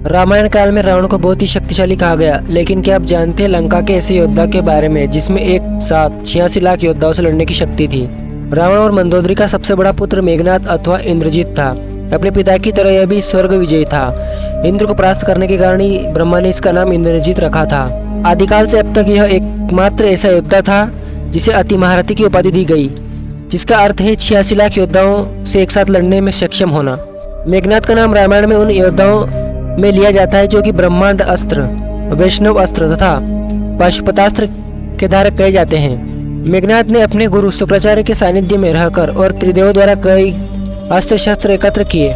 रामायण काल में रावण को बहुत ही शक्तिशाली कहा गया, लेकिन क्या आप जानते हैं लंका के ऐसे योद्धा के बारे में जिसमें एक साथ 86 लाख योद्धाओं से लड़ने की शक्ति थी। रावण और मंदोदरी का सबसे बड़ा पुत्र मेघनाद अथवा इंद्रजीत था। अपने पिता की तरह यह भी स्वर्ग विजयी था। इंद्र को परास्त करने के कारण ही ब्रह्मा ने इसका नाम इंद्रजीत रखा था। आदिकाल से अब तक यह एकमात्र ऐसा योद्धा था जिसे अति महारथी की उपाधि दी गई, जिसका अर्थ है 86 लाख योद्धाओं से एक साथ लड़ने में सक्षम होना। मेघनाद का नाम रामायण में उन योद्धाओं में लिया जाता है जो कि ब्रह्मांड अस्त्र, वैष्णव अस्त्र तथा पाशुपतास्त्र के धारक कहे जाते हैं। मेघनाद ने अपने गुरु शुक्राचार्य के सानिध्य में रहकर और त्रिदेवों द्वारा कई अस्त्र शस्त्र एकत्र किए।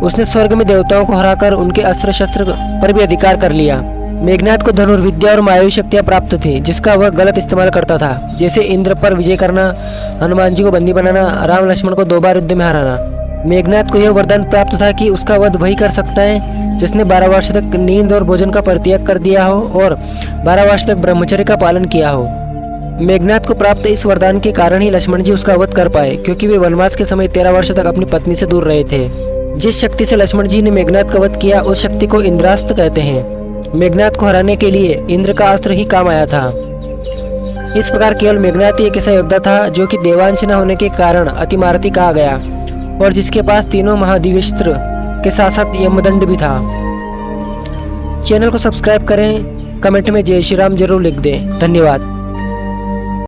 उसने स्वर्ग में देवताओं को हराकर उनके अस्त्र शस्त्र पर भी अधिकार कर लिया। मेघनाद को धनुर्विद्या और मायावी शक्तियां प्राप्त थी, जिसका वह गलत इस्तेमाल करता था, जैसे इंद्र पर विजय करना, हनुमान जी को बंदी बनाना, राम लक्ष्मण को 2 बार युद्ध में हराना। मेघनाद को यह वरदान प्राप्त था कि उसका वध वही कर सकता है जिसने 12 वर्ष तक नींद और भोजन का परित्याग कर दिया हो और 12 वर्ष तक ब्रह्मचर्य का पालन किया हो। मेघनाद को प्राप्त इस वरदान के कारण ही लक्ष्मण जी उसका वध कर पाए, क्योंकि वे वनवास के समय 13 वर्ष तक अपनी पत्नी से दूर रहे थे। जिस शक्ति से लक्ष्मण जी ने मेघनाद का वध किया उस शक्ति को इंद्रास्त्र कहते हैं। मेघनाद को हराने के लिए इंद्र का अस्त्र ही काम आया था। इस प्रकार केवल मेघनाद ही एक ऐसा योद्धा था जो कि देवांश न होने के कारण अति महारथी कहा गया और जिसके पास तीनों महादिव्यास्त्र के साथ साथ यमदंड भी था। चैनल को सब्सक्राइब करें, कमेंट में जय श्री राम जरूर लिख दें। धन्यवाद।